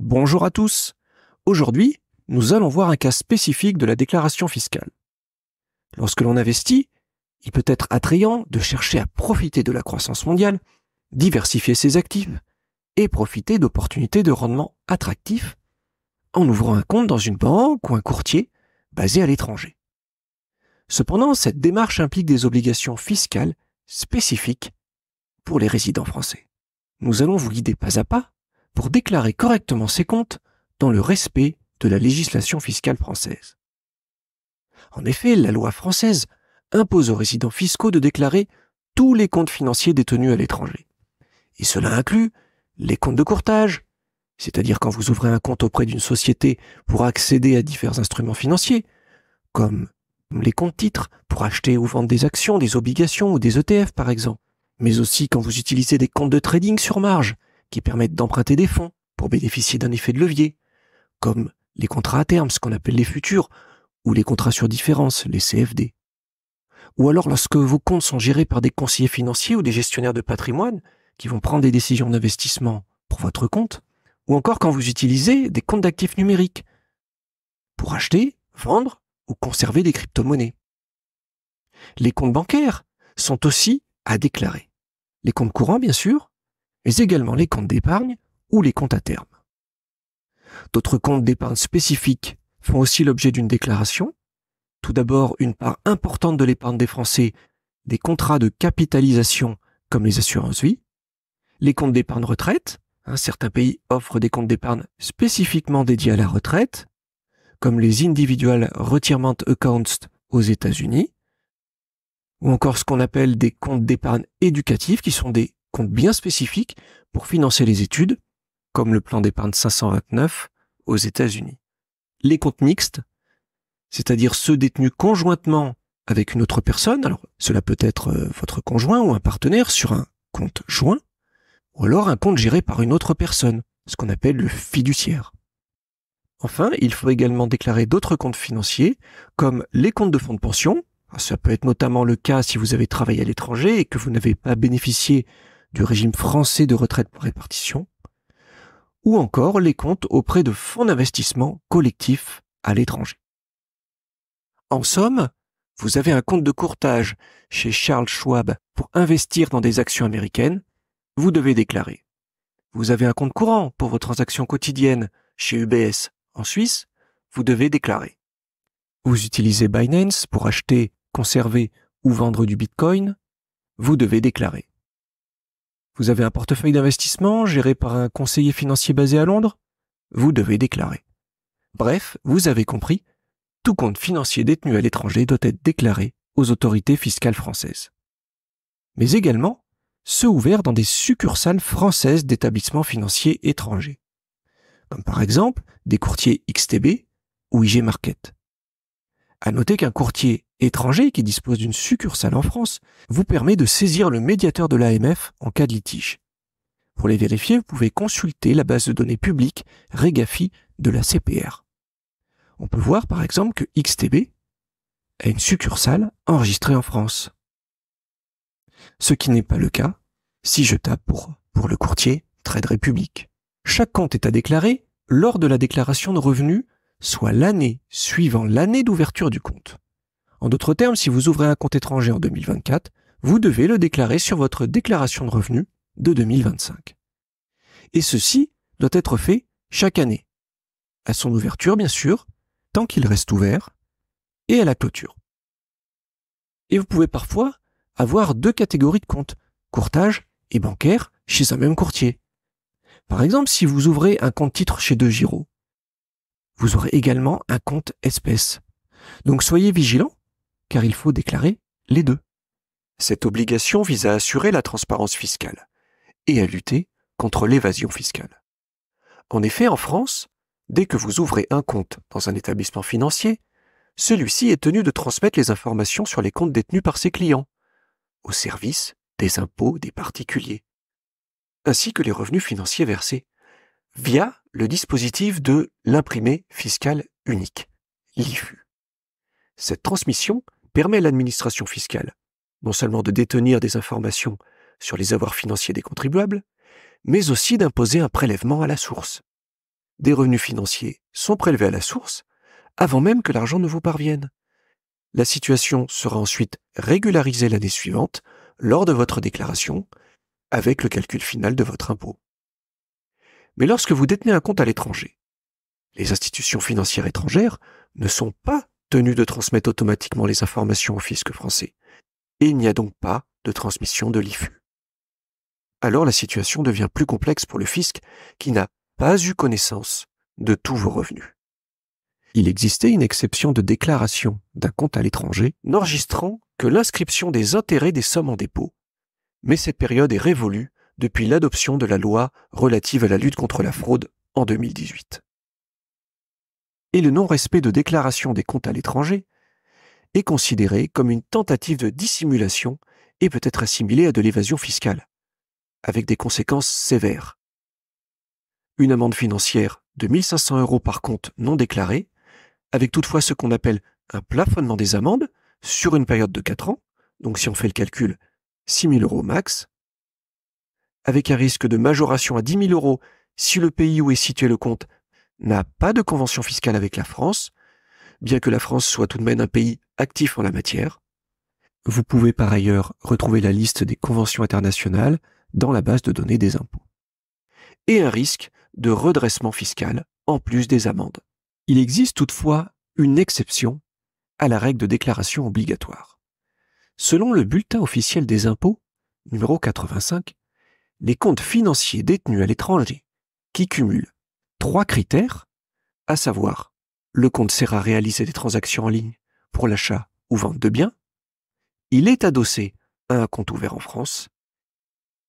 Bonjour à tous. Aujourd'hui, nous allons voir un cas spécifique de la déclaration fiscale. Lorsque l'on investit, il peut être attrayant de chercher à profiter de la croissance mondiale, diversifier ses actifs et profiter d'opportunités de rendement attractifs en ouvrant un compte dans une banque ou un courtier basé à l'étranger. Cependant, cette démarche implique des obligations fiscales spécifiques pour les résidents français. Nous allons vous guider pas à pas pour déclarer correctement ses comptes dans le respect de la législation fiscale française. En effet, la loi française impose aux résidents fiscaux de déclarer tous les comptes financiers détenus à l'étranger. Et cela inclut les comptes de courtage, c'est-à-dire quand vous ouvrez un compte auprès d'une société pour accéder à divers instruments financiers, comme les comptes titres pour acheter ou vendre des actions, des obligations ou des ETF par exemple, mais aussi quand vous utilisez des comptes de trading sur marge qui permettent d'emprunter des fonds pour bénéficier d'un effet de levier, comme les contrats à terme, ce qu'on appelle les futurs, ou les contrats sur différence, les CFD. Ou alors lorsque vos comptes sont gérés par des conseillers financiers ou des gestionnaires de patrimoine qui vont prendre des décisions d'investissement pour votre compte, ou encore quand vous utilisez des comptes d'actifs numériques pour acheter, vendre ou conserver des crypto-monnaies. Les comptes bancaires sont aussi à déclarer. Les comptes courants, bien sûr, mais également les comptes d'épargne ou les comptes à terme. D'autres comptes d'épargne spécifiques font aussi l'objet d'une déclaration. Tout d'abord, une part importante de l'épargne des Français, des contrats de capitalisation comme les assurances-vie, les comptes d'épargne retraite. Certains pays offrent des comptes d'épargne spécifiquement dédiés à la retraite, comme les Individual Retirement Accounts aux États-Unis, ou encore ce qu'on appelle des comptes d'épargne éducatifs, qui sont des comptes bien spécifiques pour financer les études, comme le plan d'épargne 529 aux États-Unis. Les comptes mixtes, c'est-à-dire ceux détenus conjointement avec une autre personne, alors cela peut être votre conjoint ou un partenaire sur un compte joint, ou alors un compte géré par une autre personne, ce qu'on appelle le fiduciaire. Enfin, il faut également déclarer d'autres comptes financiers, comme les comptes de fonds de pension. Ça peut être notamment le cas si vous avez travaillé à l'étranger et que vous n'avez pas bénéficié du régime français de retraite par répartition, ou encore les comptes auprès de fonds d'investissement collectifs à l'étranger. En somme, vous avez un compte de courtage chez Charles Schwab pour investir dans des actions américaines, vous devez déclarer. Vous avez un compte courant pour vos transactions quotidiennes chez UBS en Suisse, vous devez déclarer. Vous utilisez Binance pour acheter, conserver ou vendre du Bitcoin, vous devez déclarer. Vous avez un portefeuille d'investissement géré par un conseiller financier basé à Londres, vous devez déclarer. Bref, vous avez compris, tout compte financier détenu à l'étranger doit être déclaré aux autorités fiscales françaises. Mais également, ceux ouverts dans des succursales françaises d'établissements financiers étrangers, comme par exemple des courtiers XTB ou IG Market. À noter qu'un courtier étranger qui dispose d'une succursale en France vous permet de saisir le médiateur de l'AMF en cas de litige. Pour les vérifier, vous pouvez consulter la base de données publique Régafi de la CPR. On peut voir par exemple que XTB a une succursale enregistrée en France. Ce qui n'est pas le cas si je tape pour le courtier Trade Republic. Chaque compte est à déclarer lors de la déclaration de revenus, soit l'année suivant l'année d'ouverture du compte. En d'autres termes, si vous ouvrez un compte étranger en 2024, vous devez le déclarer sur votre déclaration de revenus de 2025. Et ceci doit être fait chaque année, à son ouverture bien sûr, tant qu'il reste ouvert, et à la clôture. Et vous pouvez parfois avoir deux catégories de comptes, courtage et bancaire, chez un même courtier. Par exemple, si vous ouvrez un compte titre chez DEGIRO, vous aurez également un compte espèce. Donc soyez vigilants, car il faut déclarer les deux. Cette obligation vise à assurer la transparence fiscale et à lutter contre l'évasion fiscale. En effet, en France, dès que vous ouvrez un compte dans un établissement financier, celui-ci est tenu de transmettre les informations sur les comptes détenus par ses clients, au service des impôts des particuliers, ainsi que les revenus financiers versés, via le dispositif de l'imprimé fiscal unique, l'IFU. Cette transmission permet à l'administration fiscale non seulement de détenir des informations sur les avoirs financiers des contribuables, mais aussi d'imposer un prélèvement à la source. des revenus financiers sont prélevés à la source avant même que l'argent ne vous parvienne. La situation sera ensuite régularisée l'année suivante lors de votre déclaration avec le calcul final de votre impôt. Mais lorsque vous détenez un compte à l'étranger, les institutions financières étrangères ne sont pas tenues de transmettre automatiquement les informations au fisc français, et il n'y a donc pas de transmission de l'IFU. Alors la situation devient plus complexe pour le fisc qui n'a pas eu connaissance de tous vos revenus. Il existait une exception de déclaration d'un compte à l'étranger n'enregistrant que l'inscription des intérêts des sommes en dépôt, mais cette période est révolue depuis l'adoption de la loi relative à la lutte contre la fraude en 2018. Et le non-respect de déclaration des comptes à l'étranger est considéré comme une tentative de dissimulation et peut être assimilé à de l'évasion fiscale, avec des conséquences sévères. Une amende financière de 1 500 € par compte non déclaré, avec toutefois ce qu'on appelle un plafonnement des amendes sur une période de 4 ans, donc si on fait le calcul, 6 000 € max, avec un risque de majoration à 10 000 € si le pays où est situé le compte n'a pas de convention fiscale avec la France, bien que la France soit tout de même un pays actif en la matière. Vous pouvez par ailleurs retrouver la liste des conventions internationales dans la base de données des impôts. Et un risque de redressement fiscal en plus des amendes. Il existe toutefois une exception à la règle de déclaration obligatoire. Selon le bulletin officiel des impôts, numéro 85, les comptes financiers détenus à l'étranger qui cumulent 3 critères, à savoir le compte sert à réaliser des transactions en ligne pour l'achat ou vente de biens, il est adossé à un compte ouvert en France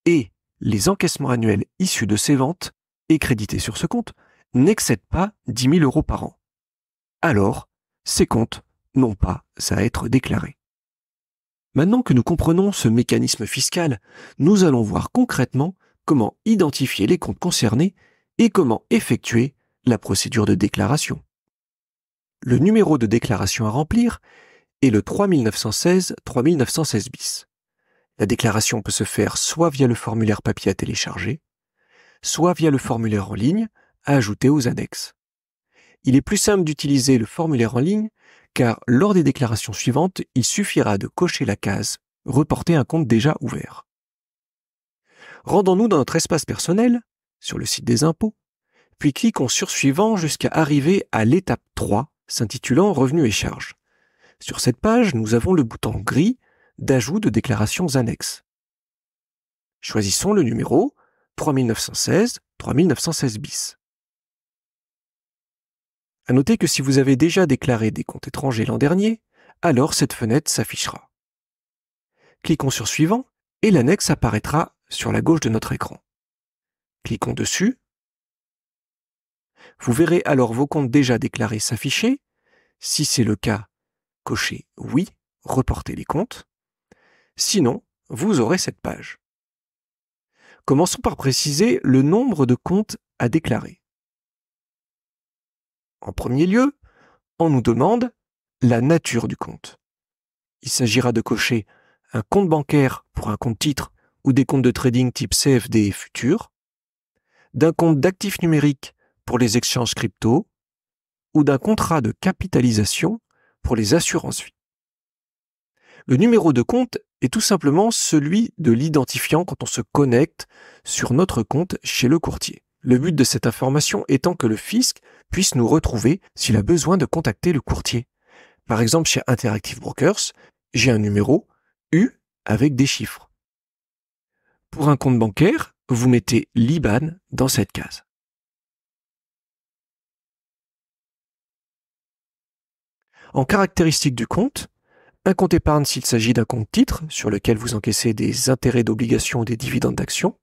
et les encaissements annuels issus de ces ventes et crédités sur ce compte n'excèdent pas 10 000 € par an. Alors, ces comptes n'ont pas à être déclarés. Maintenant que nous comprenons ce mécanisme fiscal, nous allons voir concrètement comment identifier les comptes concernés et comment effectuer la procédure de déclaration. Le numéro de déclaration à remplir est le 3916 bis. La déclaration peut se faire soit via le formulaire papier à télécharger, soit via le formulaire en ligne à ajouter aux annexes. Il est plus simple d'utiliser le formulaire en ligne car lors des déclarations suivantes, il suffira de cocher la case « Reporter un compte déjà ouvert ». Rendons-nous dans notre espace personnel, sur le site des impôts, puis cliquons sur Suivant jusqu'à arriver à l'étape 3, s'intitulant Revenus et charges. Sur cette page, nous avons le bouton gris d'ajout de déclarations annexes. Choisissons le numéro 3916 bis. À noter que si vous avez déjà déclaré des comptes étrangers l'an dernier, alors cette fenêtre s'affichera. Cliquons sur Suivant et l'annexe apparaîtra sur la gauche de notre écran. Cliquons dessus. Vous verrez alors vos comptes déjà déclarés s'afficher. Si c'est le cas, cochez Oui, reporter les comptes. Sinon, vous aurez cette page. Commençons par préciser le nombre de comptes à déclarer. En premier lieu, on nous demande la nature du compte. Il s'agira de cocher un compte bancaire pour un compte titre ou des comptes de trading type CFD et futurs, d'un compte d'actifs numériques pour les échanges crypto ou d'un contrat de capitalisation pour les assurances vie. Le numéro de compte est tout simplement celui de l'identifiant quand on se connecte sur notre compte chez le courtier. Le but de cette information étant que le fisc puisse nous retrouver s'il a besoin de contacter le courtier. Par exemple, chez Interactive Brokers, j'ai un numéro U avec des chiffres. Pour un compte bancaire, vous mettez l'IBAN dans cette case. En caractéristique du compte, un compte épargne s'il s'agit d'un compte titre sur lequel vous encaissez des intérêts d'obligations ou des dividendes d'actions,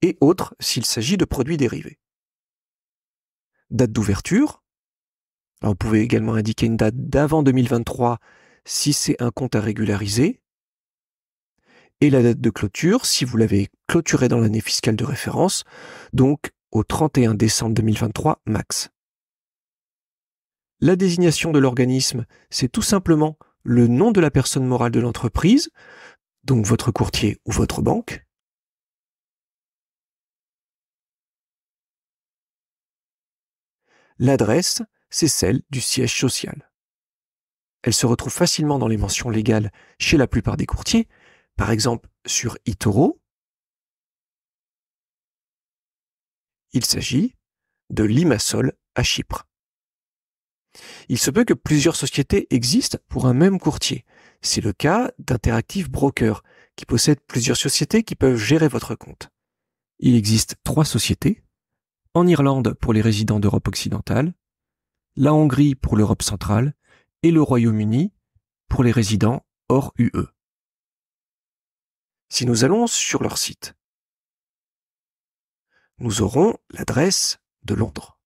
et autre s'il s'agit de produits dérivés. Date d'ouverture. Vous pouvez également indiquer une date d'avant 2023 si c'est un compte à régulariser. Et la date de clôture si vous l'avez clôturé dans l'année fiscale de référence, donc au 31 décembre 2023 max. La désignation de l'organisme, c'est tout simplement le nom de la personne morale de l'entreprise, donc votre courtier ou votre banque. L'adresse, c'est celle du siège social. Elle se retrouve facilement dans les mentions légales chez la plupart des courtiers, par exemple sur eToro. Il s'agit de Limassol à Chypre. Il se peut que plusieurs sociétés existent pour un même courtier. C'est le cas d'Interactive Brokers, qui possède plusieurs sociétés qui peuvent gérer votre compte. Il existe 3 sociétés, en Irlande pour les résidents d'Europe occidentale, la Hongrie pour l'Europe centrale et le Royaume-Uni pour les résidents hors UE. Si nous allons sur leur site, nous aurons l'adresse de Londres.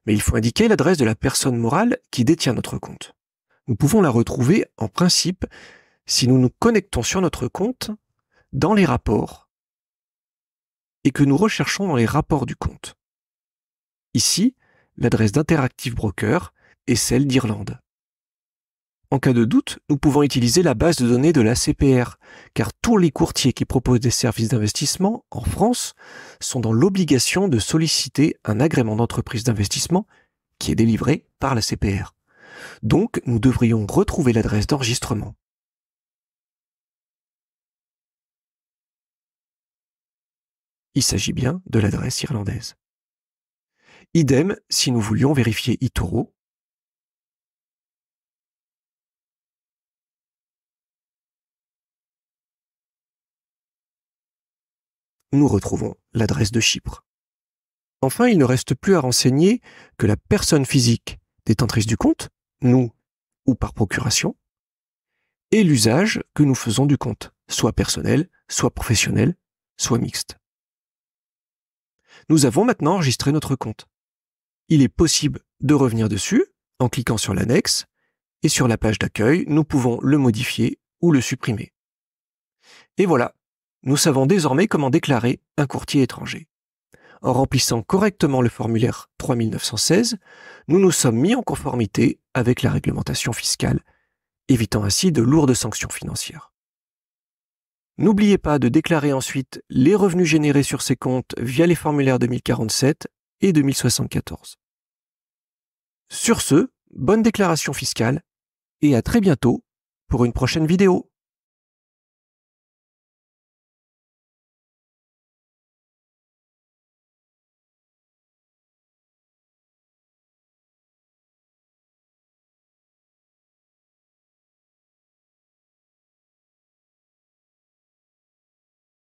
Mais il faut indiquer l'adresse de la personne morale qui détient notre compte. Nous pouvons la retrouver en principe si nous nous connectons sur notre compte dans les rapports et que nous recherchons dans les rapports du compte. Ici, l'adresse d'Interactive Brokers est celle d'Irlande. En cas de doute, nous pouvons utiliser la base de données de l'ACPR, car tous les courtiers qui proposent des services d'investissement en France sont dans l'obligation de solliciter un agrément d'entreprise d'investissement qui est délivré par l'ACPR. Donc, nous devrions retrouver l'adresse d'enregistrement. Il s'agit bien de l'adresse irlandaise. Idem si nous voulions vérifier eToro. Nous retrouvons l'adresse de Chypre. Enfin, il ne reste plus à renseigner que la personne physique détentrice du compte, nous ou par procuration, et l'usage que nous faisons du compte, soit personnel, soit professionnel, soit mixte. Nous avons maintenant enregistré notre compte. Il est possible de revenir dessus en cliquant sur l'annexe et sur la page d'accueil, nous pouvons le modifier ou le supprimer. Et voilà, nous savons désormais comment déclarer un courtier étranger. En remplissant correctement le formulaire 3916, nous nous sommes mis en conformité avec la réglementation fiscale, évitant ainsi de lourdes sanctions financières. N'oubliez pas de déclarer ensuite les revenus générés sur ces comptes via les formulaires 2047 et 2074. Sur ce, bonne déclaration fiscale et à très bientôt pour une prochaine vidéo.